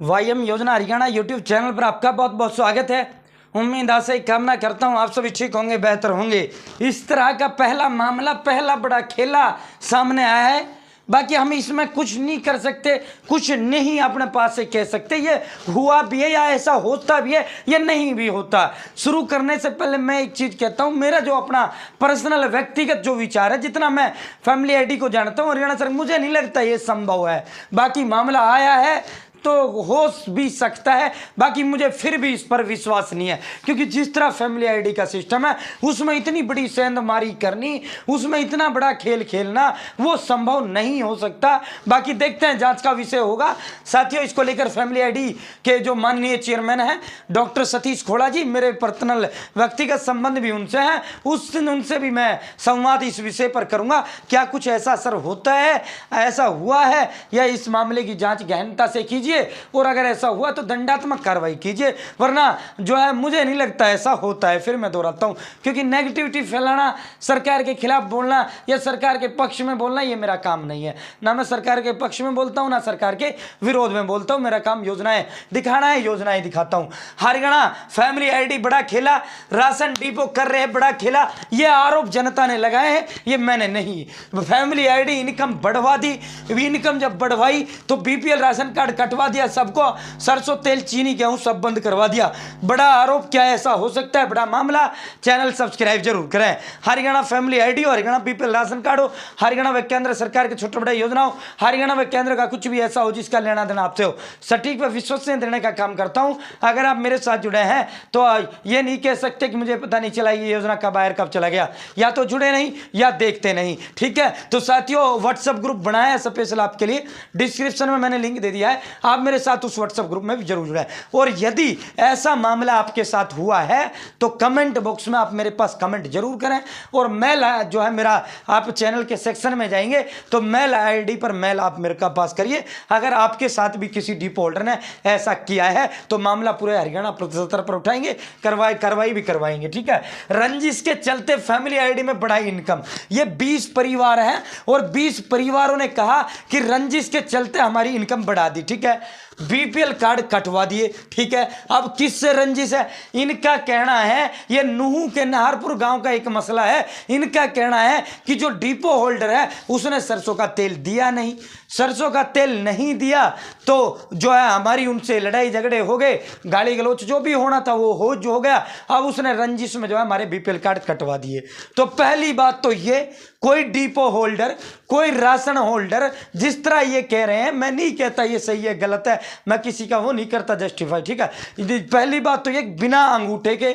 वाईएम योजना Haryana YouTube channel पर आपका बहुत बहुत स्वागत है। उम्मीद आशा ही कामना करता हूं आप सभी ठीक होंगे, बेहतर होंगे। इस तरह का पहला मामला, पहला बड़ा खेला सामने आया है। बाकी हम इसमें कुछ नहीं कर सकते, कुछ नहीं अपने पास से कह सकते। ये हुआ भी है या ऐसा होता भी है या नहीं भी होता। शुरू करने से पहले मैं एक चीज़ कहता हूँ, मेरा जो अपना पर्सनल व्यक्तिगत जो विचार है, जितना मैं फैमिली आईडी को जानता हूँ हरियाणा सर, मुझे नहीं लगता ये संभव है। बाकी मामला आया है तो हो भी सकता है, बाकी मुझे फिर भी इस पर विश्वास नहीं है, क्योंकि जिस तरह फैमिली आईडी का सिस्टम है उसमें इतनी बड़ी सेंधमारी करनी, उसमें इतना बड़ा खेल खेलना वो संभव नहीं हो सकता। बाकी देखते हैं, जांच का विषय होगा। साथियों, इसको लेकर फैमिली आईडी के जो माननीय चेयरमैन हैं डॉक्टर सतीश खोड़ा जी, मेरे पर्सनल व्यक्तिगत संबंध भी उनसे हैं, उस दिन उनसे भी मैं संवाद इस विषय पर करूंगा। क्या कुछ ऐसा असर होता है, ऐसा हुआ है, या इस मामले की जांच गहनता से कीजिए, और अगर ऐसा हुआ तो दंडात्मक कार्रवाई कीजिए, वरना जो है मुझे नहीं लगता ऐसा होता है। फिर मैं दोहराता हूं, क्योंकि नेगेटिविटी फैलाना, सरकार के खिलाफ बोलना या सरकार के पक्ष में बोलना ये मेरा काम नहीं है। ना मैं सरकार के पक्ष में बोलता हूं, ना सरकार के विरोध में बोलता हूं। मेरा काम योजनाएं दिखाना है, योजनाएं दिखाता हूं। हरियाणा फैमिली आईडी बड़ा खेला, राशन डिपो कर रहे बड़ा खेला, ये आरोप जनता ने लगाए हैं, ये मैंने नहीं। फैमिली आईडी इनकम बढ़वा दी, इनकम जब बढ़वाई तो बीपीएल राशन कार्ड कटवा दिया, सबको सरसों तेल चीनी गेहूं सब बंद करवा दिया। बड़ा आरोप, क्या ऐसा हो सकता है? बड़ा मामला। चैनल सब्सक्राइब जरूर करें। हरियाणा फैमिली आईडी हो, हरियाणा बीपीएल राशन कार्ड हो, हरियाणा व केंद्र सरकार के छोटे बड़े योजना हो, हरियाणा व केंद्र का कुछ भी ऐसा हो जिसका लेना देना आपसे हो, सटीक व विश्वसनीय देने का काम करता हूं। अगर आप मेरे साथ जुड़े हैं तो ये नहीं कह सकते कि मुझे पता नहीं चला ये योजना कब आया कब चला गया। या तो जुड़े नहीं या देखते नहीं, ठीक है। तो साथियों, व्हाट्सएप ग्रुप बनाया है स्पेशल आपके लिए, डिस्क्रिप्शन में मैंने लिंक दे दिया है, आप मेरे साथ उस व्हाट्सएप ग्रुप में भी जरूर जुड़े। और यदि ऐसा मामला आपके साथ हुआ है तो कमेंट बॉक्स में आप मेरे पास कमेंट जरूर करें, और मेल जो है मेरा, आप चैनल के सेक्शन में जाएंगे तो मेल आईडी पर मेल आप मेरे पास करिए। अगर आपके साथ भी किसी डिपो होल्डर ने ऐसा किया है तो मामला पूरे हरियाणा स्तर पर उठाएंगे, कार्रवाई भी करवाएंगे, ठीक है। रंजिश के चलते फैमिली आईडी में बढ़ाई इनकम, ये 20 परिवार हैं और 20 परिवारों ने कहा कि रंजिश के चलते हमारी इनकम बढ़ा दी, ठीक है। बीपीएल कार्ड कटवा दिए, ठीक है। अब किससे रंजिश है? इनका कहना है, ये नूहू के नाहरपुर गांव का एक मसला है। इनका कहना है कि जो डिपो होल्डर है उसने सरसों का तेल दिया नहीं, सरसों का तेल नहीं दिया तो जो है हमारी उनसे लड़ाई झगड़े हो गए, गाली गलौच जो भी होना था वो हो गया। अब उसने रंजिश में जो है हमारे बीपीएल कार्ड कटवा दिए। तो पहली बात तो ये, कोई डिपो होल्डर, कोई राशन होल्डर जिस तरह ये कह रहे हैं, मैं नहीं कहता ये सही है गलत है, मैं किसी का वो नहीं करता जस्टिफाई, ठीक है। पहली बात तो ये, बिना अंगूठे के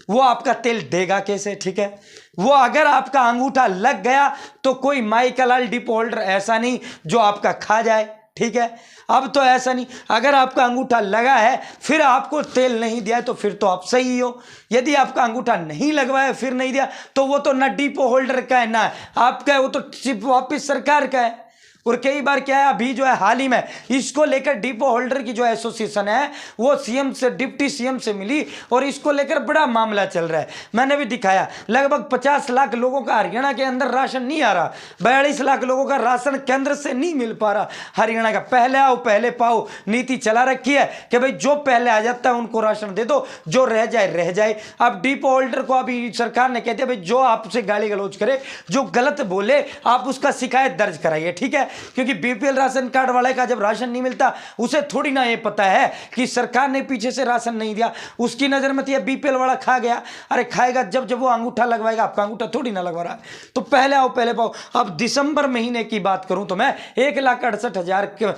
वो आपका तेल देगा कैसे, ठीक है। वो अगर आपका अंगूठा लग गया तो कोई माइकलाल डिपो होल्डर ऐसा नहीं जो आपका खा जाए, ठीक है। अब तो ऐसा नहीं, अगर आपका अंगूठा लगा है फिर आपको तेल नहीं दिया तो फिर तो आप सही हो। यदि आपका अंगूठा नहीं लगवाया फिर नहीं दिया तो वो तो ना डिपो होल्डर का है ना आपका है, वो तो सिर्फ वापिस सरकार का है। और कई बार क्या है, अभी जो है हाल ही में इसको लेकर डिपो होल्डर की जो एसोसिएशन है वो सीएम से, डिप्टी सीएम से मिली और इसको लेकर बड़ा मामला चल रहा है। मैंने भी दिखाया, लगभग 50 लाख लोगों का हरियाणा के अंदर राशन नहीं आ रहा, 42 लाख लोगों का राशन केंद्र से नहीं मिल पा रहा। हरियाणा का पहले आओ पहले पाओ नीति चला रखी है कि भाई जो पहले आ जाता है उनको राशन दे दो, जो रह जाए रह जाए। अब डिपो होल्डर को अभी सरकार ने कहते हैं भाई जो आपसे गाली गलौज करे, जो गलत बोले, आप उसका शिकायत दर्ज कराइए, ठीक है। क्योंकि बीपीएल राशन कार्ड वाले का जब राशन नहीं मिलता उसे थोड़ी ना ये पता है कि सरकार ने पीछे से राशन नहीं दिया, उसकी नजर में तो बीपीएल वाला खा गया। अरे खाएगा जब वो अंगूठा लगवाएगा, आपका अंगूठा थोड़ी ना लगवा रहा है। तो पहले आओ पहले पाओ। अब दिसंबर महीने की बात करूं तो मैं 1,68,000 का,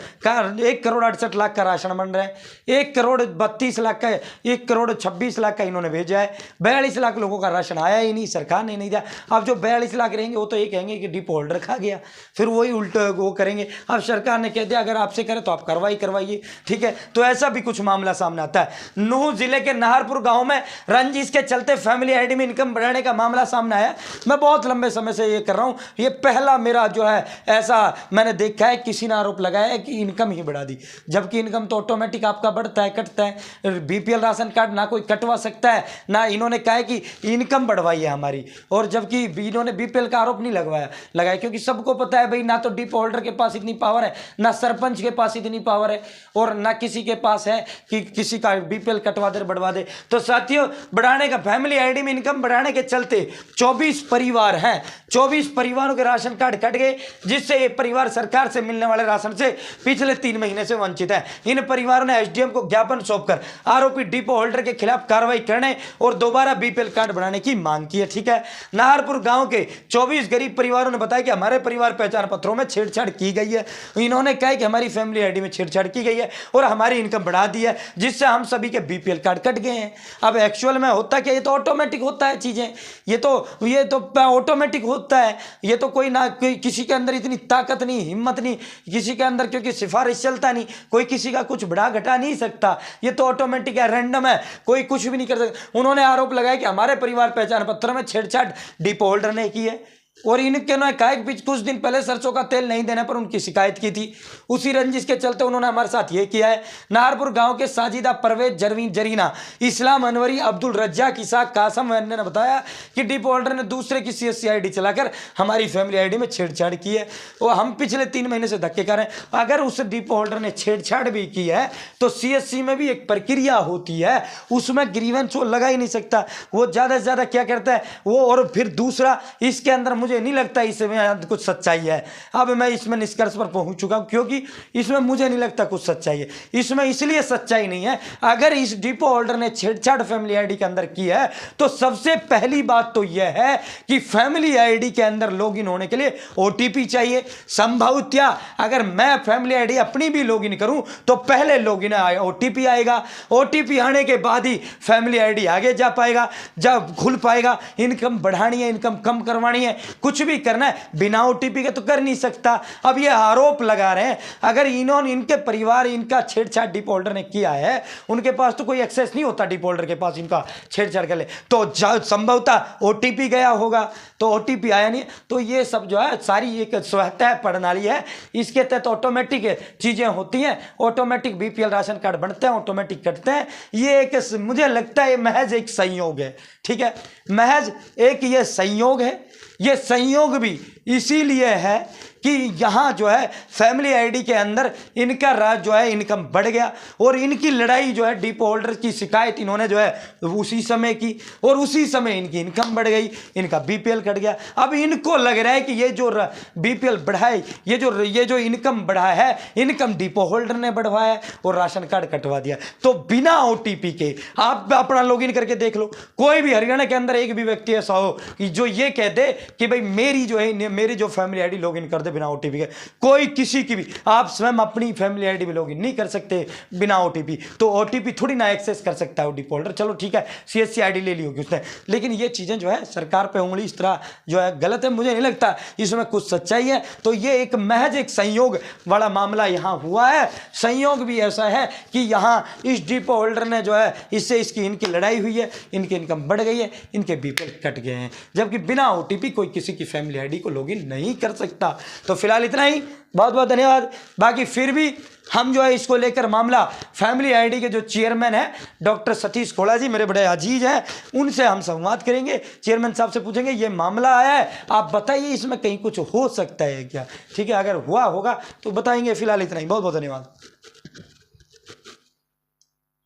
1,68,00,000 का राशन बन रहा है, 1,32,00,000 का, 1,26,00,000 का इन्होंने भेजा है। 42 लाख लोगों का राशन आया ही नहीं, सरकार ने नहीं दिया। अब जो 42 लाख रहेंगे वो तो ये कहेंगे कि डिपो होल्डर खा गया, फिर वही उल्टा वो करेंगे। अब सरकार ने कह दिया अगर आपसे करे तो आप कार्रवाई करवाइए, ठीक है। तो ऐसा भी कुछ मामला सामने आता है। नूहू जिले के नाहरपुर गांव में रंजिश के चलते फैमिली आईडी में इनकम बढ़ाने का मामला सामने आया। मैं बहुत लंबे समय से ये कर रहा हूं, ये पहला मेरा जो है ऐसा मैंने देखा है किसी ने आरोप लगाया है कि इनकम ही बढ़ा दी, जबकि इनकम तो ऑटोमेटिक आपका बढ़ता है, कटता है। बीपीएल राशन कार्ड ना कोई कटवा सकता है, ना इन्होंने कहा है कि इनकम बढ़वाई है हमारी, और जबकि इन्होंने बीपीएल का आरोप नहीं लगाया, क्योंकि सबको पता है भाई ना तो डिपो होल्डर के पास इतनी पावर है, ना सरपंच के पास इतनी पावर है, और ना किसी के पास है कि किसी का बीपीएल कटवा दे बढ़वा दे। तो साथियों, बढ़ाने का फैमिली आईडी में इनकम बढ़ाने के चलते 24 परिवार हैं, 24 परिवारों के राशन कार्ड कट गए, जिससे ये परिवार सरकार से मिलने वाले राशन से पिछले 3 महीने से वंचित है। इन परिवारों ने एसडीएम को ज्ञापन सौंपकर आरोपी डिपो होल्डर के खिलाफ कार्रवाई करने और दोबारा बीपीएल कार्ड बनाने की मांग की है। ठीक है, नाहरपुर गांव के 24 गरीब परिवारों ने बताया कि हमारे परिवार पहचान पत्रों में छेड़छाड़ की गई है। इन्होंने कहा कि हमारी फैमिली आईडी में छेड़छाड़ की गई है और हमारी इनकम बढ़ा दी है, जिससे हम सभी के बीपीएल कार्ड कट गए हैं। अब एक्चुअल में होता क्या, ये तो ऑटोमेटिक होता है चीजें, ये तो ऑटोमेटिक होता है। ये तो कोई ना कोई किसी के अंदर इतनी ताकत नहीं, हिम्मत नहीं किसी के अंदर, क्योंकि सिफारिश चलता नहीं, कोई किसी का कुछ बढ़ा घटा नहीं सकता। ये तो ऑटोमेटिक है, रैंडम है, कोई कुछ भी नहीं कर सकता। उन्होंने आरोप लगाया कि हमारे परिवार पहचान पत्र में छेड़छाड़ डिपो होल्डर ने की है, और इनके उन्होंने कहा कि कुछ दिन पहले सरसों का तेल नहीं देने पर उनकी शिकायत की थी, उसी रंजिश के चलते उन्होंने हमारे साथ ये किया है। नाहरपुर गांव के साजिदा, परवेज, जरीना, इस्लाम, अनवरी, अब्दुल रज्जाक, इसाक, कासम ने बताया कि डिपो होल्डर ने दूसरे की सीएससी आईडी चलाकर हमारी फैमिली आईडी में छेड़छाड़ की है, और हम पिछले 3 महीने से धक्के खा रहे हैं। अगर उस डिपो होल्डर ने छेड़छाड़ भी की है तो सीएससी में भी एक प्रक्रिया होती है, उसमें ग्रीवेंस वो लगा ही नहीं सकता। वो ज़्यादा से ज़्यादा क्या करता है वो, और फिर दूसरा इसके अंदर मुझे नहीं लगता इसमें कुछ सच्चाई है। अब मैं इसमें निष्कर्ष पर पहुंच चुका हूं, क्योंकि इसमें मुझे नहीं लगता कुछ सच्चाई है। इसमें इसलिए सच्चाई नहीं है, अगर इस डिपो होल्डर ने छेड़छाड़ फैमिली आईडी के अंदर की है तो सबसे पहली बात तो यह है कि फैमिली आईडी के अंदर लॉगिन होने के लिए ओटीपी चाहिए। संभवतया अगर मैं फैमिली आईडी अपनी भी लॉगिन करूं तो पहले लॉगिन ओटीपी आएगा, ओटीपी आने के बाद ही फैमिली आईडी आगे जा पाएगा, जब खुल पाएगा। इनकम बढ़ानी है, इनकम कम करवानी है, कुछ भी करना है, बिना ओटीपी के तो कर नहीं सकता। अब ये आरोप लगा रहे हैं, अगर इन्होंने इनके परिवार इनका छेड़छाड़ डिपो होल्डर ने किया है, उनके पास तो कोई एक्सेस नहीं होता डिपो होल्डर के पास इनका छेड़छाड़ कर ले, तो संभवतः ओटीपी गया होगा, तो ओटीपी आया नहीं। तो ये सब जो है सारी एक स्वतः प्रणाली है, इसके तहत ऑटोमेटिक चीजें होती हैं, ऑटोमेटिक बीपीएल राशन कार्ड बनते हैं, ऑटोमेटिक कटते हैं। ये एक, मुझे लगता है महज एक संयोग है। ठीक है, महज एक ये संयोग है। ये संयोग भी इसीलिए है कि यहाँ जो है फैमिली आईडी के अंदर इनका राज जो है इनकम बढ़ गया, और इनकी लड़ाई जो है डिपो होल्डर की शिकायत इन्होंने जो है उसी समय की, और उसी समय इनकी इनकम बढ़ गई, इनका बीपीएल कट गया। अब इनको लग रहा है कि ये जो बीपीएल बढ़ाए, ये जो इनकम बढ़ा है, इनकम डिपो होल्डर ने बढ़वाया और राशन कार्ड कटवा दिया। तो बिना ओटीपी के आप अपना लॉगिन करके देख लो, कोई भी हरियाणा के अंदर एक भी व्यक्ति ऐसा हो कि जो ये कह दे कि भाई मेरी जो फैमिली आईडी लॉगिन कर दे बिना ओटीपी के। कोई किसी की भी, आप स्वयं अपनी फैमिली आईडी में लॉगिन नहीं कर सकते बिना ओटीपी, तो ओटीपी थोड़ी ना एक्सेस कर सकता है डिपो होल्डर। चलो ठीक है, सीएससी आईडी ले ली होगी उसने, लेकिन ये चीजें जो है सरकार पे उंगली इस तरह जो है गलत है, मुझे नहीं लगता इसमें कुछ सच्चाई है। तो ये एक महज एक संयोग वाला मामला यहाँ हुआ है। संयोग भी ऐसा है कि यहाँ इस डिपो होल्डर ने जो है इससे इनकी लड़ाई हुई है, इनकी इनकम बढ़ गई है, इनके बीपीएल कट गए हैं, जबकि बिना ओटीपी कोई किसी की फैमिली आईडी को लॉगिन नहीं कर सकता। तो फिलहाल इतना ही, बहुत बहुत धन्यवाद। बाकी फिर भी हम जो है इसको लेकर मामला फैमिली आईडी के जो चेयरमैन है डॉक्टर सतीश खोड़ा जी, मेरे बड़े अजीज हैं, उनसे हम संवाद करेंगे। चेयरमैन साहब से पूछेंगे ये मामला आया है, आप बताइए इसमें कहीं कुछ हो सकता है क्या। ठीक है, अगर हुआ होगा तो बताएंगे। फिलहाल इतना ही, बहुत बहुत धन्यवाद।